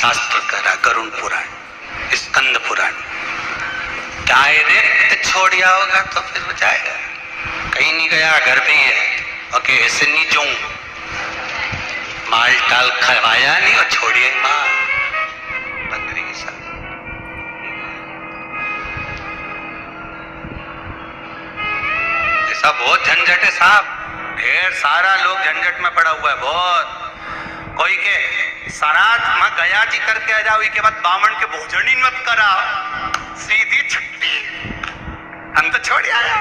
शास्त्र कह रहा, गरुड़ पुराण, स्कंद पुराण। डायरेक्ट छोड़ जाओगा तो फिर हो जाएगा, कहीं नहीं गया, घर पे ही है, ओके ऐसे नहीं जो माल टाल खवाया नहीं और छोड़िए माँ बकरी के साथ। ऐसा बहुत झंझट है साहब, ढेर सारा लोग झंझट में पड़ा हुआ है बहुत। कोई के सराध में गया जी करके आ जाओ, के बाद बामन के भोजन ही मत कराओ, सीधी छुट्टी। हम तो छोड़ आया,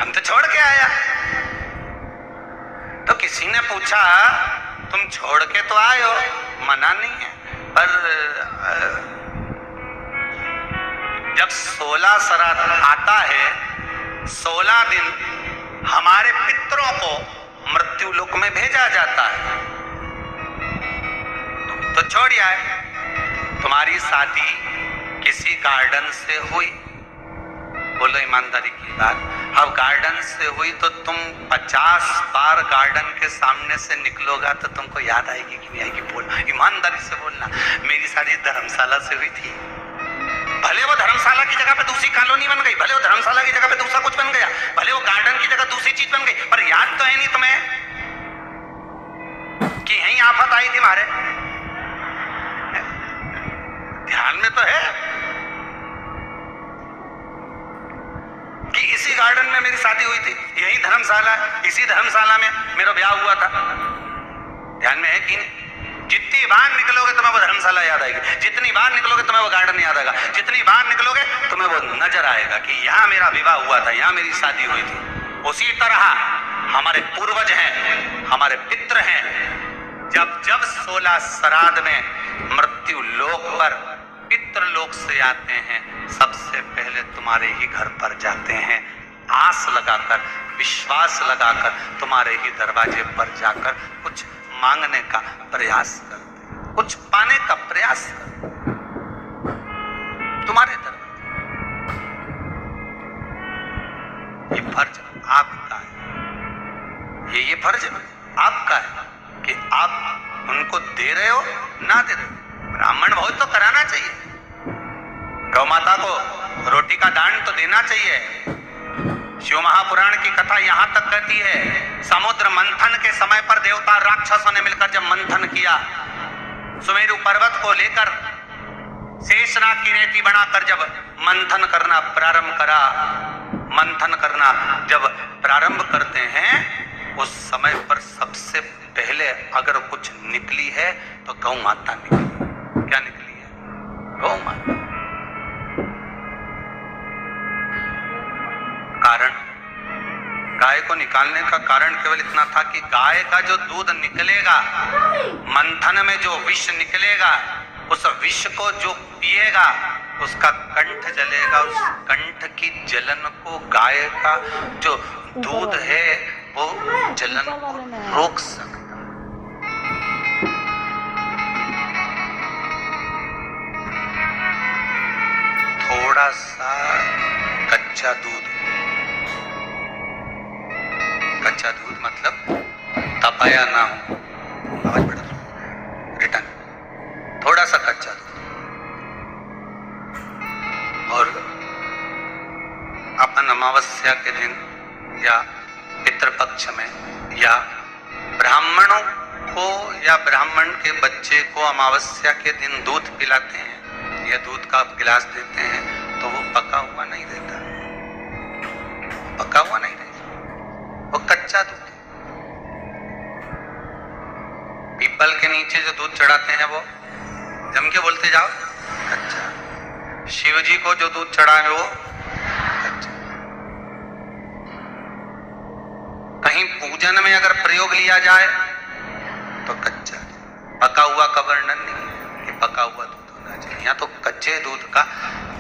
हम तो छोड़ के आया। तो किसी ने पूछा तुम छोड़ के तो आए हो, मना नहीं है, पर जब 16 श्राद्ध आता है, 16 दिन हमारे पितरों को मृत्यु लोक में भेजा जाता है, तो छोड़ आए। तुम्हारी शादी किसी गार्डन से हुई, बोलो ईमानदारी की बात, अब गार्डन से हुई तो तुम 50 बार गार्डन के सामने से निकलोगा तो तुमको याद आएगी कि नहीं आएगी? बोल, ईमानदारी से बोलना। मेरी शादी धर्मशाला से हुई थी, भले वो धर्मशाला की जगह पे दूसरी कॉलोनी बन गई, भले वो धर्मशाला की जगह पे दूसरा कुछ बन गया, भले वो गार्डन की जगह दूसरी चीज बन गई, पर याद तो है नहीं तुम्हें कि यही आफत आई थी हमारे? ध्यान में तो है कि इसी गार्डन में मेरी शादी हुई थी, यही धर्मशाला, इसी धर्मशाला में मेरा ब्याह हुआ था। ध्यान में है कि नहीं? जितनी बार निकलोगे तुम्हें वो धर्मशाला याद आएगी, जितनी बार निकलोगे तुम्हें वो गार्डन याद आएगा, जितनी बार निकलोगे तुम्हें वो नजर आएगा कि यहाँ मेरा विवाह हुआ था, यहाँ मेरी शादी हुई थी। उसी तरह हमारे पूर्वज हैं, हमारे पितृ हैं, जब जब 16 श्राद्ध में मृत्यु लोक पर पितृलोक से आते हैं, सबसे पहले तुम्हारे ही घर पर जाते हैं, आस लगाकर, विश्वास लगाकर, तुम्हारे ही दरवाजे पर जाकर कुछ मांगने का प्रयास करते हैं, कुछ पाने का प्रयास करते हैं तुम्हारे दरवाजे। ये फर्ज आपका है, ये फर्ज आपका है कि आप उनको दे रहे हो ना दे रहे हो। ब्राह्मण भोज तो कराना चाहिए, गौ माता को रोटी का दान तो देना चाहिए। शिव महापुराण की कथा यहां तक कहती है, समुद्र मंथन के समय पर देवता राक्षसों ने मिलकर जब मंथन किया, सुमेरु पर्वत को लेकर शेषनाग की रेती बनाकर जब मंथन करना प्रारंभ करा, मंथन करना जब प्रारंभ करते हैं, उस समय पर सबसे पहले अगर कुछ निकली है तो गौ माता निकली। क्या निकली है? गौ माता। कारण, गाय को निकालने का कारण केवल इतना था कि गाय का जो दूध निकलेगा, मंथन में जो विष निकलेगा, उस विष को जो पिएगा उसका कंठ जलेगा, उस कंठ की जलन को गाय का जो दूध है वो जलन को रोक सकता। थोड़ा सा कच्चा दूध, कच्चा दूध मतलब तपाया ना हो, आवाज बढ़ा रिटर्न, थोड़ा सा कच्चा दूध, और अपन अमावस्या के दिन या पितृपक्ष में या ब्राह्मणों को या ब्राह्मण के बच्चे को अमावस्या के दिन दूध पिलाते हैं या दूध का गिलास देते हैं, तो वो पका हुआ नहीं देता, पका हुआ नहीं देता, वो कच्चा दूध। पीपल के नीचे जो दूध चढ़ाते हैं वो जम के बोलते जाओ कच्चा। शिव जी को जो दूध चढ़ा है वो कच्चा। कहीं पूजन में अगर प्रयोग लिया जाए तो कच्चा, पका हुआ का वर्णन नहीं कि पका हुआ दूध होना चाहिए, यहाँ तो कच्चे दूध का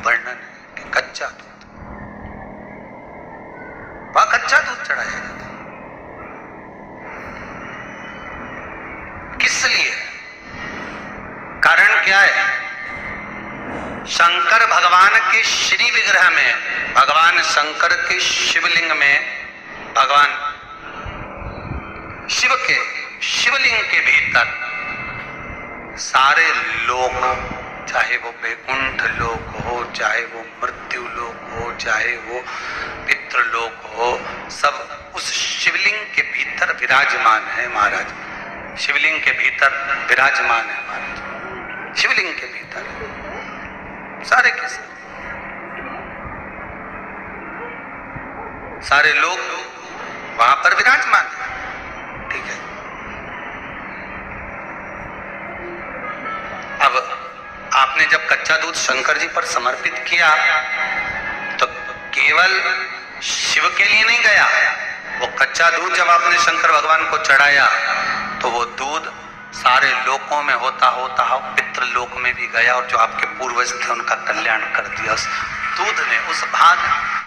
वर्णन है कि कच्चा दूध, वह कच्चा दूध चढ़ाया जाता है। किस लिए? कारण क्या है? शंकर भगवान के श्री विग्रह में, भगवान शंकर के शिवलिंग में, भगवान शिव के शिवलिंग के भीतर सारे लोक, चाहे वो वैकुंठ लोक हो, चाहे वो मृत्यु लोक हो, चाहे वो पितृलोक हो, सब उस शिवलिंग के भीतर विराजमान है महाराज। शिवलिंग के भीतर विराजमान है महाराज, शिवलिंग के भीतर सारे के सारे लोग वहां पर विराजमान है। ठीक है, अब आपने जब कच्चा दूध शंकर जी पर समर्पित किया तो केवल शिव के लिए नहीं गया, वो कच्चा दूध जब आपने शंकर भगवान को चढ़ाया तो वो दूध सारे लोकों में होता होता पितृलोक में भी गया, और जो आपके पूर्वज थे उनका कल्याण कर दिया उस दूध ने, उस भाग